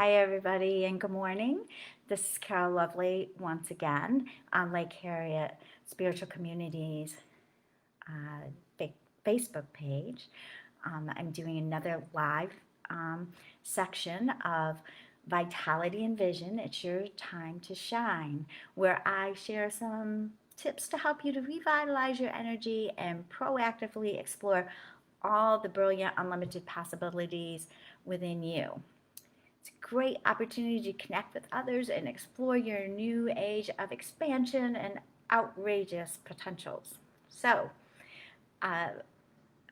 Hi, everybody, and good morning. This is Carol Lovely once again on Lake Harriet Spiritual Communities uh, Facebook page. I'm doing another live um, section of Vitality and Vision. It's your time to shine, where I share some tips to help you to revitalize your energy and proactively explore all the brilliant, unlimited possibilities within you. It's a great opportunity to connect with others and explore your new age of expansion and outrageous potentials. So, uh,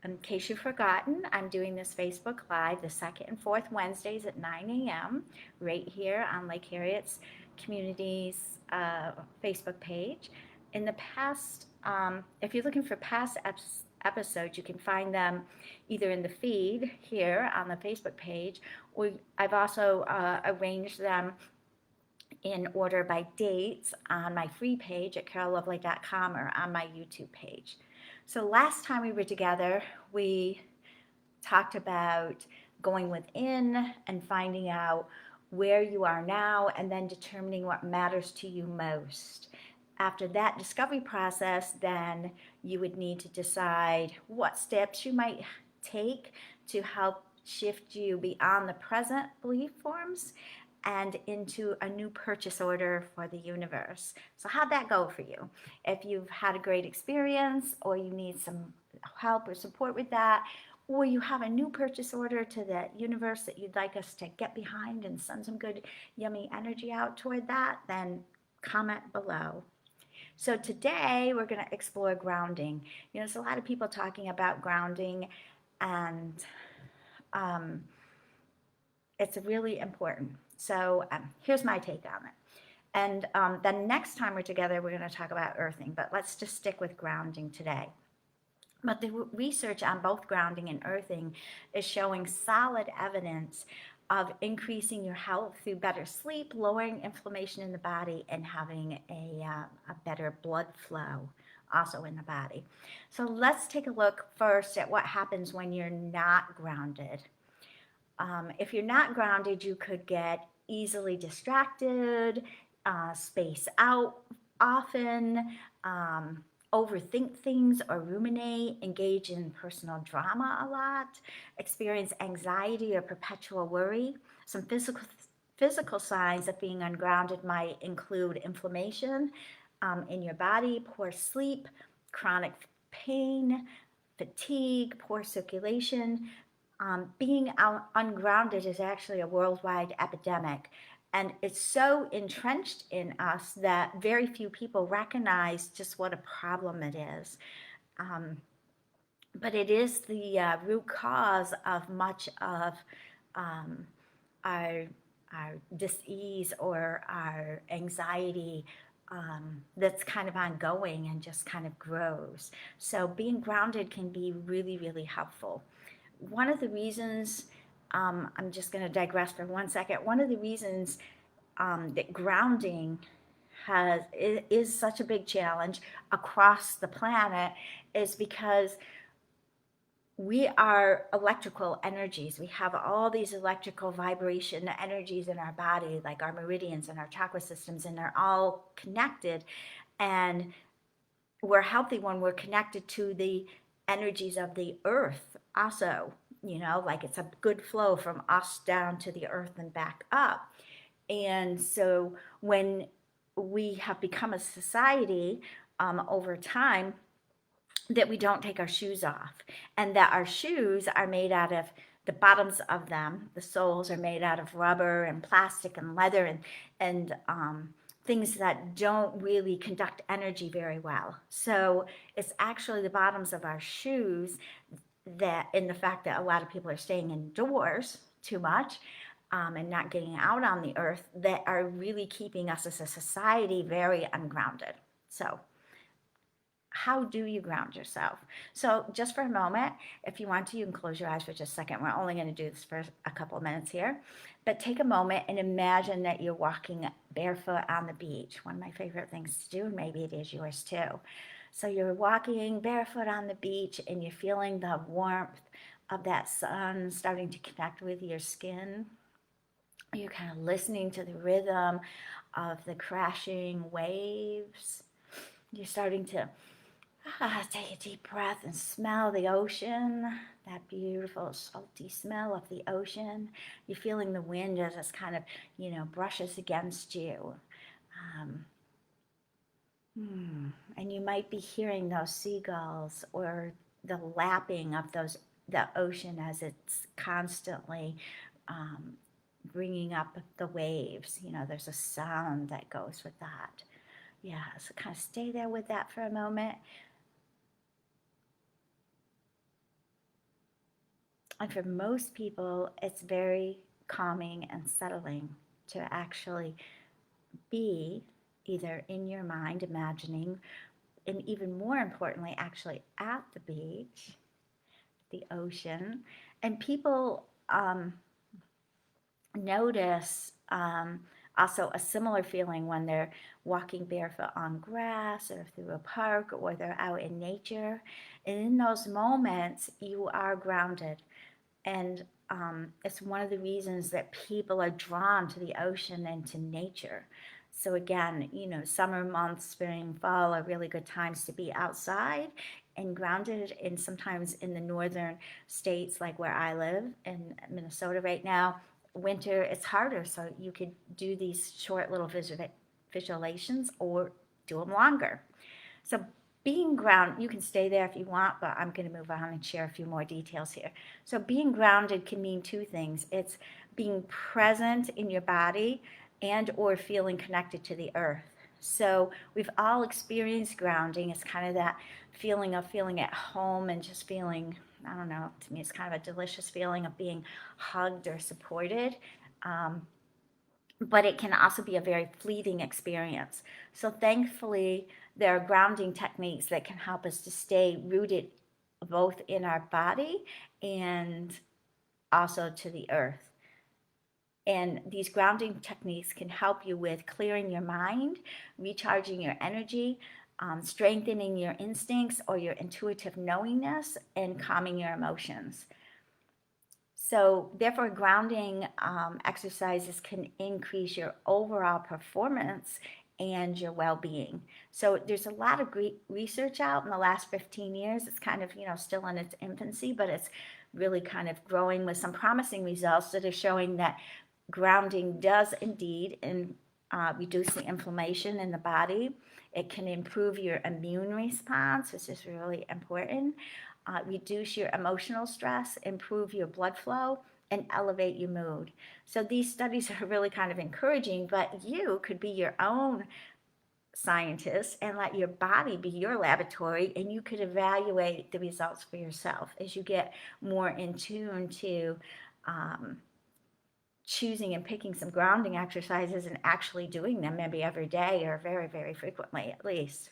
in case you've forgotten, I'm doing this Facebook Live the second and fourth Wednesdays at 9 a.m. right here on Lake Harriet's Communities Facebook page. In the past, if you're looking for past episodes, you can find them either in the feed here on the Facebook page, or I've also arranged them in order by dates on my free page at carollovely.com or on my YouTube page. So last time we were together, we talked about going within and finding out where you are now and then determining what matters to you most. After that discovery process, then you would need to decide what steps you might take to help shift you beyond the present belief forms and into a new purchase order for the universe. So how'd that go for you? If you've had a great experience or you need some help or support with that, or you have a new purchase order to the universe that you'd like us to get behind and send some good, yummy energy out toward that, then comment below. So today we're going to explore grounding. There's a lot of people talking about grounding, and um, it's really important. So here's my take on it. And then next time we're together, we're going to talk about earthing, but let's just stick with grounding today. But the research on both grounding and earthing is showing solid evidence of increasing your health through better sleep, lowering inflammation in the body, and having a better blood flow also in the body. So let's take a look first at what happens when you're not grounded. If you're not grounded, you could get easily distracted, space out often, overthink things or ruminate, engage in personal drama a lot, experience anxiety or perpetual worry. Some physical signs of being ungrounded might include inflammation in your body, poor sleep, chronic pain, fatigue, poor circulation. Being ungrounded is actually a worldwide epidemic. And it's so entrenched in us that very few people recognize just what a problem it is. But it is the root cause of much of um, our, our dis-ease or our anxiety that's kind of ongoing and just kind of grows. So being grounded can be really, really helpful. One of the reasons, I'm just going to digress for 1 second. One of the reasons that grounding is such a big challenge across the planet is because we are electrical energies. We have all these electrical vibration energies in our body, like our meridians and our chakra systems, and they're all connected. And we're healthy when we're connected to the energies of the earth also, like it's a good flow from us down to the earth and back up. And so when we have become a society over time that we don't take our shoes off, and that our shoes are made out of the bottoms of them, the soles are made out of rubber and plastic and leather and things that don't really conduct energy very well. So it's actually the bottoms of our shoes that, in the fact that a lot of people are staying indoors too much and not getting out on the earth, that are really keeping us as a society very ungrounded. So how do you ground yourself? So just for a moment, if you want to, you can close your eyes for just a second. We're only going to do this for a couple of minutes here. But take a moment and imagine that you're walking barefoot on the beach. One of my favorite things to do, and maybe it is yours too. So you're walking barefoot on the beach and you're feeling the warmth of that sun starting to connect with your skin. You're kind of listening to the rhythm of the crashing waves. You're starting to take a deep breath and smell the ocean, that beautiful salty smell of the ocean. You're feeling the wind as it's kind of, brushes against you. Um, and you might be hearing those seagulls or the lapping of the ocean as it's constantly um, bringing up the waves. There's a sound that goes with that. Yeah, so kind of stay there with that for a moment. And for most people, it's very calming and settling to actually be either in your mind imagining, and even more importantly, actually at the beach, the ocean. And people notice also a similar feeling when they're walking barefoot on grass or through a park or they're out in nature. And in those moments, you are grounded. And it's one of the reasons that people are drawn to the ocean and to nature. So again, summer months, spring, fall are really good times to be outside and grounded. And sometimes in the northern states, like where I live in Minnesota right now, winter it's harder. So you could do these short little visualizations or do them longer. So being grounded, you can stay there if you want, but I'm going to move on and share a few more details here. So being grounded can mean two things. It's being present in your body and or feeling connected to the earth. So we've all experienced grounding. It's kind of that feeling of feeling at home and just feeling, I don't know, to me it's kind of a delicious feeling of being hugged or supported. Um, but it can also be a very fleeting experience. So thankfully, there are grounding techniques that can help us to stay rooted both in our body and also to the earth. And these grounding techniques can help you with clearing your mind, recharging your energy, strengthening your instincts or your intuitive knowingness, and calming your emotions. So, therefore, grounding exercises can increase your overall performance and your well being. So, there's a lot of great research out in the last 15 years. It's kind of, still in its infancy, but it's really kind of growing with some promising results that are showing that grounding does indeed reduce the inflammation in the body. It can improve your immune response, which is really important, reduce your emotional stress, improve your blood flow, and elevate your mood. So these studies are really kind of encouraging, but you could be your own scientist and let your body be your laboratory, and you could evaluate the results for yourself as you get more in tune to choosing and picking some grounding exercises and actually doing them maybe every day or very, very frequently at least.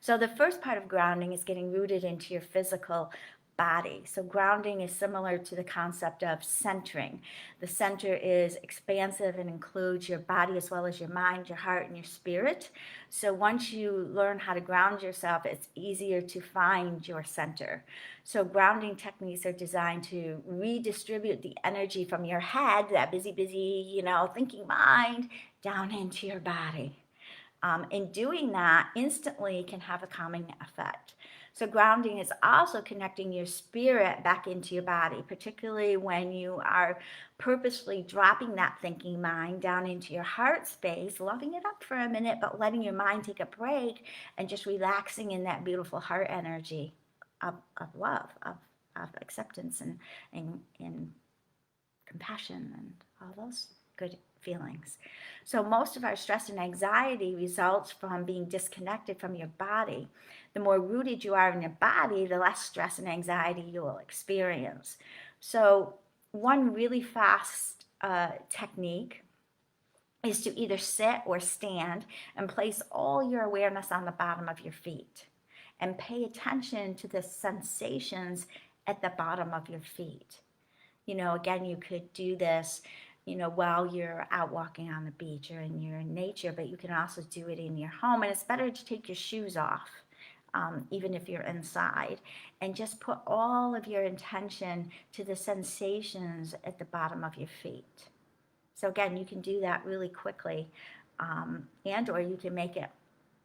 So the first part of grounding is getting rooted into your physical body. So grounding is similar to the concept of centering. The center is expansive and includes your body as well as your mind, your heart, and your spirit. So once you learn how to ground yourself, it's easier to find your center. So grounding techniques are designed to redistribute the energy from your head, that busy, thinking mind, down into your body. In doing that, instantly can have a calming effect. So, grounding is also connecting your spirit back into your body, particularly when you are purposely dropping that thinking mind down into your heart space, loving it up for a minute, but letting your mind take a break and just relaxing in that beautiful heart energy of love, of acceptance and compassion and all those good feelings. So most of our stress and anxiety results from being disconnected from your body. The more rooted you are in your body, the less stress and anxiety you will experience. So one really fast technique is to either sit or stand and place all your awareness on the bottom of your feet and pay attention to the sensations at the bottom of your feet. Again, you could do this, while you're out walking on the beach or you're in nature, but you can also do it in your home. And it's better to take your shoes off, even if you're inside, and just put all of your intention to the sensations at the bottom of your feet. So again, you can do that really quickly, and or you can make it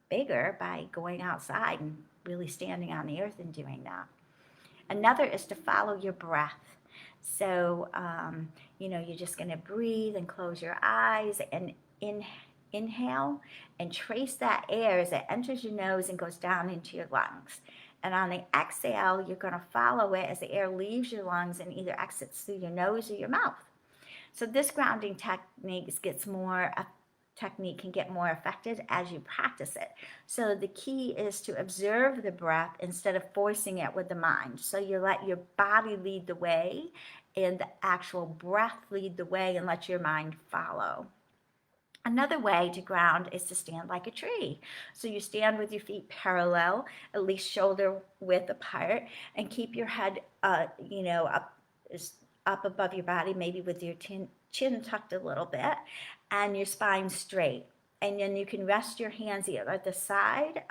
bigger by going outside and really standing on the earth and doing that. Another is to follow your breath. So, you're just going to breathe and close your eyes and inhale and trace that air as it enters your nose and goes down into your lungs. And on the exhale, you're going to follow it as the air leaves your lungs and either exits through your nose or your mouth. So this grounding technique can get more effective as you practice it. So the key is to observe the breath instead of forcing it with the mind. So you let your body lead the way and the actual breath lead the way and let your mind follow. Another way to ground is to stand like a tree. So you stand with your feet parallel, at least shoulder width apart, and keep your head, up above your body, maybe with your chin tucked a little bit, and your spine straight. And then you can rest your hands either at the side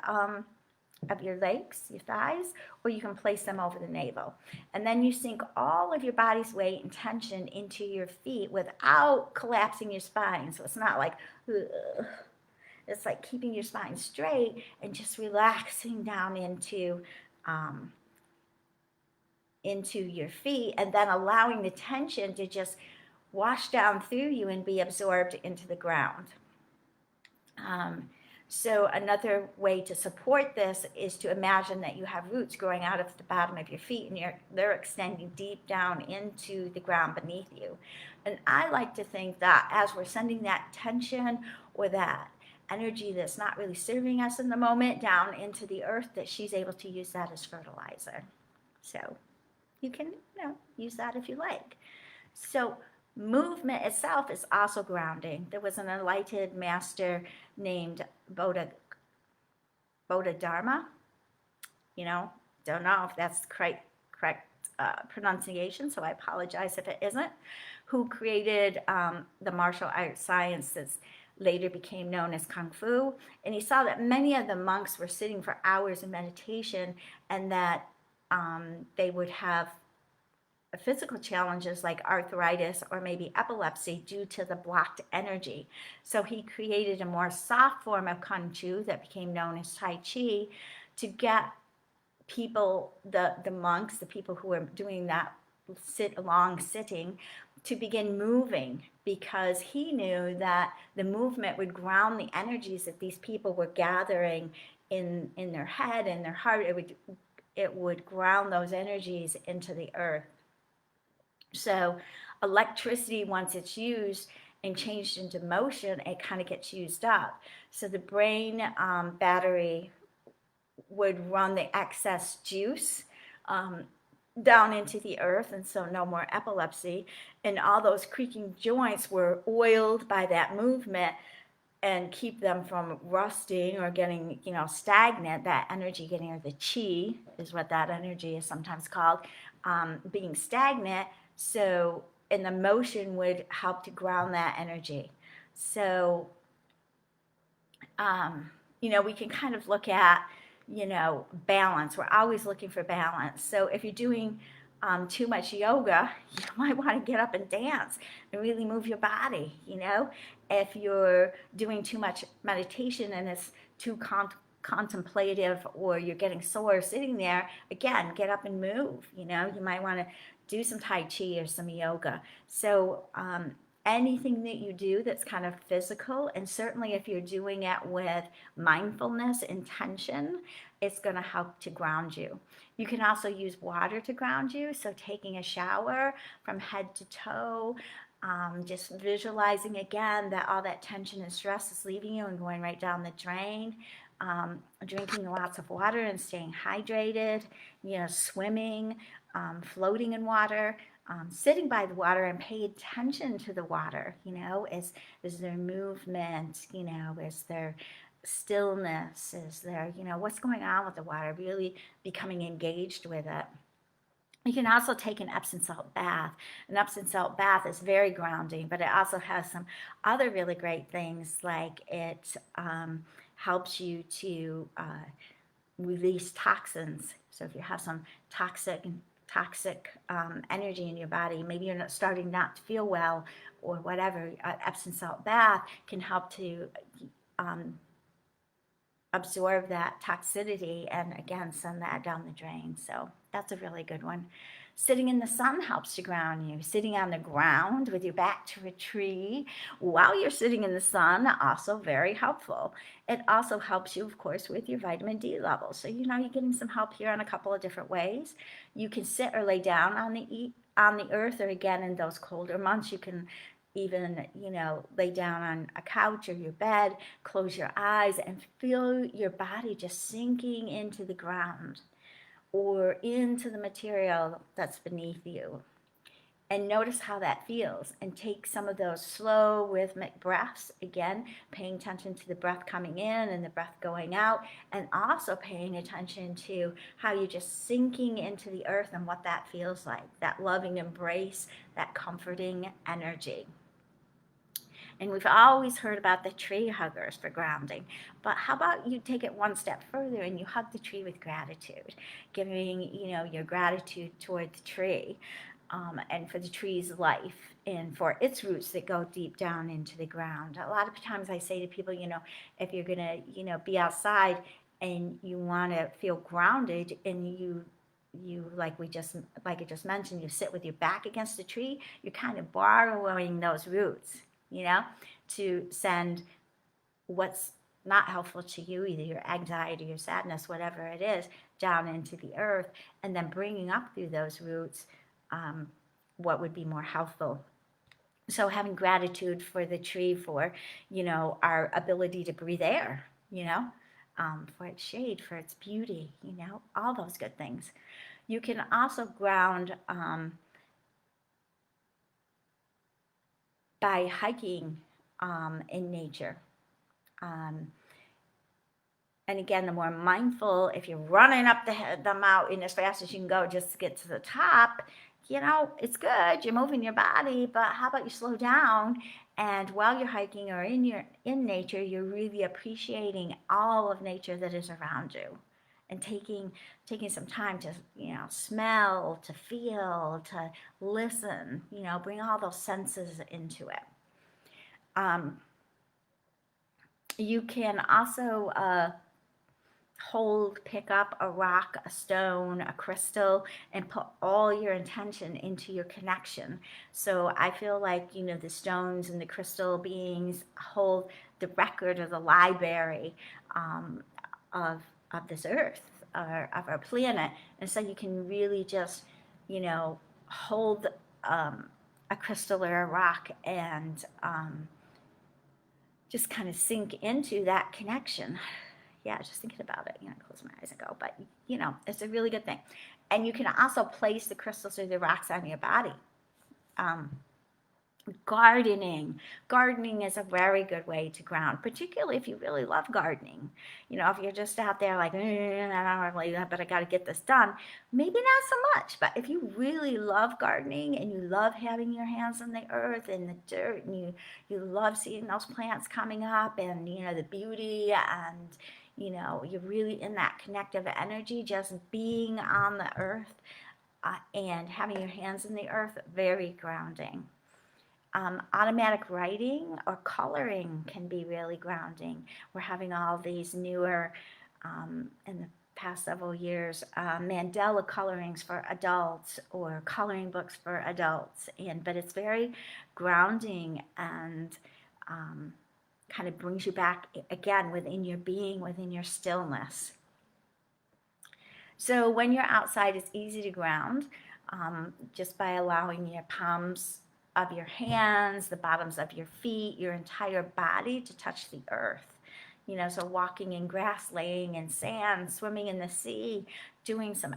of your legs, your thighs, or you can place them over the navel. And then you sink all of your body's weight and tension into your feet without collapsing your spine. So it's not like, ugh. It's like keeping your spine straight and just relaxing down into your feet, and then allowing the tension to just wash down through you and be absorbed into the ground. So another way to support this is to imagine that you have roots growing out of the bottom of your feet and they're extending deep down into the ground beneath you. And I like to think that as we're sending that tension or that energy that's not really serving us in the moment down into the earth, that she's able to use that as fertilizer. So you can use that if you like. So movement itself is also grounding. There was an enlightened master named Bodhidharma. Don't know if that's correct pronunciation, so I apologize if it isn't, who created the martial arts science that later became known as Kung Fu. And he saw that many of the monks were sitting for hours in meditation, and that they would have physical challenges like arthritis or maybe epilepsy due to the blocked energy. So he created a more soft form of Kung Fu that became known as Tai Chi to get people, the monks, the people who were doing that sitting, to begin moving, because he knew that the movement would ground the energies that these people were gathering in their head and their heart. It would ground those energies into the earth. So electricity, once it's used and changed into motion, it kind of gets used up. So the brain battery would run the excess juice down into the earth, and so no more epilepsy. And all those creaking joints were oiled by that movement and keep them from rusting or getting, stagnant. That energy getting, or the chi is what that energy is sometimes called, being stagnant. So, and the motion would help to ground that energy. So, we can kind of look at, balance. We're always looking for balance. So if you're doing too much yoga, you might want to get up and dance and really move your body, If you're doing too much meditation and it's too contemplative, or you're getting sore sitting there, again, get up and move, You might want to do some Tai Chi or some yoga. So anything that you do that's kind of physical, and certainly if you're doing it with mindfulness, intention, it's going to help to ground you. You can also use water to ground you. So taking a shower from head to toe, just visualizing again that all that tension and stress is leaving you and going right down the drain. Drinking lots of water and staying hydrated, swimming, floating in water, sitting by the water and pay attention to the water, is there movement, is there stillness, is there, what's going on with the water, really becoming engaged with it. You can also take an Epsom salt bath. An Epsom salt bath is very grounding, but it also has some other really great things, like it helps you to release toxins. So if you have some toxic toxic energy in your body. Maybe you're not starting not to feel well or whatever. Epsom salt bath can help to absorb that toxicity and again send that down the drain. So that's a really good one. Sitting in the sun helps to ground you. Sitting on the ground with your back to a tree while you're sitting in the sun, also very helpful. It also helps you, of course, with your vitamin D levels. So you're getting some help here in a couple of different ways. You can sit or lay down on the earth, or again in those colder months, you can even, lay down on a couch or your bed, close your eyes and feel your body just sinking into the ground or into the material that's beneath you. And notice how that feels, and take some of those slow rhythmic breaths, again paying attention to the breath coming in and the breath going out, and also paying attention to how you're just sinking into the earth and what that feels like, that loving embrace, that comforting energy. And we've always heard about the tree huggers for grounding. But how about you take it one step further and you hug the tree with gratitude, giving, your gratitude toward the tree, and for the tree's life and for its roots that go deep down into the ground. A lot of times I say to people, if you're going to, be outside and you want to feel grounded and you like I just mentioned, you sit with your back against the tree, you're kind of borrowing those roots, to send what's not helpful to you, either your anxiety or sadness, whatever it is, down into the earth, and then bringing up through those roots what would be more helpful. So having gratitude for the tree, for, our ability to breathe air, for its shade, for its beauty, all those good things. You can also ground by hiking in nature. And again, the more mindful, if you're running up the mountain as fast as you can go just to get to the top, it's good, you're moving your body, but how about you slow down, and while you're hiking or in nature, you're really appreciating all of nature that is around you, and taking some time to, smell, to feel, to listen, bring all those senses into it. You can also pick up a rock, a stone, a crystal, and put all your intention into your connection. So I feel like, the stones and the crystal beings hold the record or the library of this earth, or of our planet. And so you can really just, hold a crystal or a rock and just kind of sink into that connection. Yeah, just thinking about it, close my eyes and go. But, it's a really good thing. And you can also place the crystals or the rocks on your body. Gardening is a very good way to ground, particularly if you really love gardening. If you're just out there like, I don't really, but I got to get this done, maybe not so much. But if you really love gardening and you love having your hands in the earth and the dirt, and you love seeing those plants coming up, and the beauty, and you're really in that connective energy, just being on the earth and having your hands in the earth, very grounding. Automatic writing or coloring can be really grounding. We're having all these newer, in the past several years, mandala colorings for adults, or coloring books for adults, but it's very grounding and kind of brings you back again within your being, within your stillness. So when you're outside, it's easy to ground just by allowing your palms of your hands, the bottoms of your feet, your entire body to touch the earth. So walking in grass, laying in sand, swimming in the sea, doing some,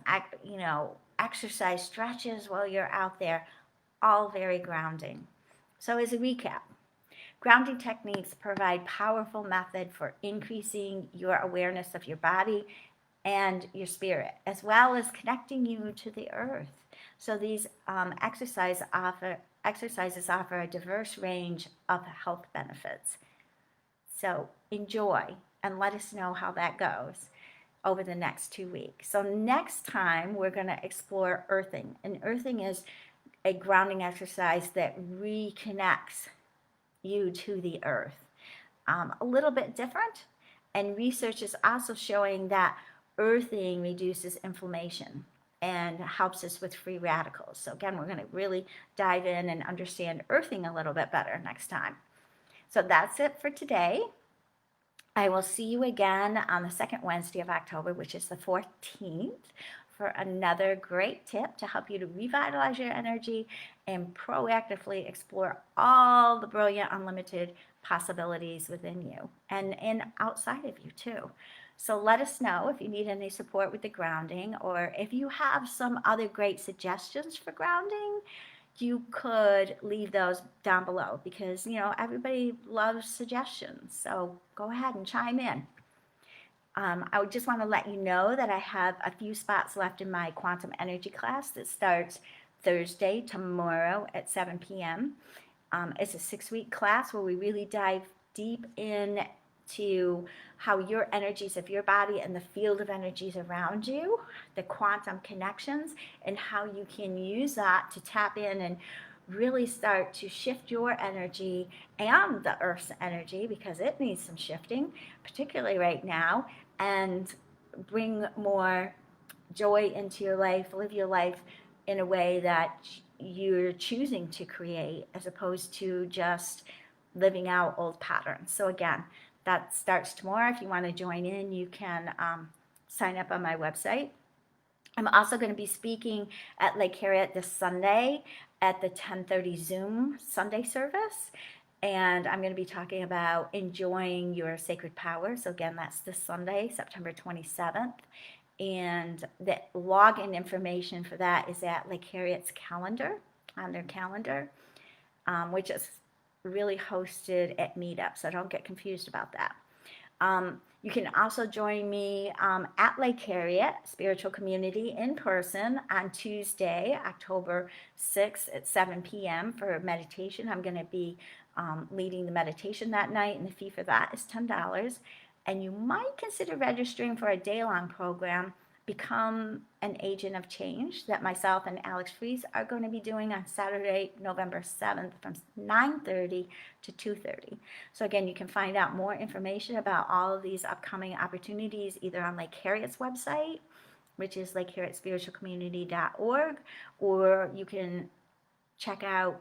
exercise stretches while you're out there, all very grounding. So as a recap, grounding techniques provide powerful method for increasing your awareness of your body and your spirit, as well as connecting you to the earth. So these exercises offer a diverse range of health benefits. So enjoy and let us know how that goes. over the next 2 weeks. So next time we're going to explore earthing, and earthing is a grounding exercise that reconnects you to the earth. A little bit different, and research is also showing that earthing reduces inflammation and helps us with free radicals. So again, we're going to really dive in and understand earthing a little bit better next time. So that's it for today. I will see you again on the second Wednesday of October, which is the 14th, for another great tip to help you to revitalize your energy and proactively explore all the brilliant, unlimited possibilities within you and outside of you too. So let us know if you need any support with the grounding, or if you have some other great suggestions for grounding. You could leave those down below, because everybody loves suggestions. So go ahead and chime in. I would just want to let you know that I have a few spots left in my quantum energy class that starts Thursday, tomorrow at 7 p.m. It's a 6-week class where we really dive deep into how your energies of your body and the field of energies around you, the quantum connections, and how you can use that to tap in and really start to shift your energy and the Earth's energy, because it needs some shifting, particularly right now, and bring more joy into your life, live your life in a way that you're choosing to create, as opposed to just living out old patterns. So again, that starts tomorrow. If you want to join in, you can sign up on my website. I'm also going to be speaking at Lake Harriet this Sunday at the 10:30 Zoom Sunday service. And I'm going to be talking about enjoying your sacred power. So again, that's this Sunday, September 27th. And the login information for that is at Lake Harriet's calendar, on their calendar, which is really hosted at Meetup. So don't get confused about that. You can also join me at Lake Harriet Spiritual Community in person on Tuesday, October 6th at 7 p.m. for meditation. I'm going to be leading the meditation that night, and the fee for that is $10. And you might consider registering for a day-long program, Become an Agent of Change, that myself and Alex Fries are going to be doing on Saturday, November 7th from 9:30 to 2:30. So again, you can find out more information about all of these upcoming opportunities either on Lake Harriet's website, which is lakeharrietspiritualcommunity.org, or you can check out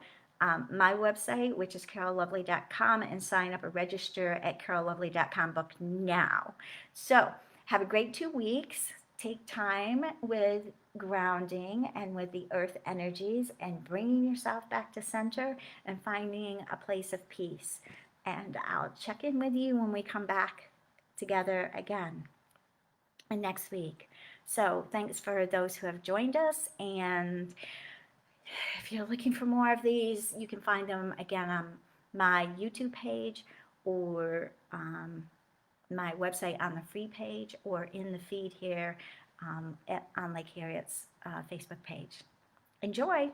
my website, which is carollovely.com, and sign up or register at carollovely.com. Book now. So have a great 2 weeks. Take time with grounding and with the earth energies, and bringing yourself back to center and finding a place of peace. And I'll check in with you when we come back together again next week. So thanks for those who have joined us. And if you're looking for more of these, you can find them again on my YouTube page, or my website on the free page, or in the feed here on Lake Harriet's Facebook page. Enjoy!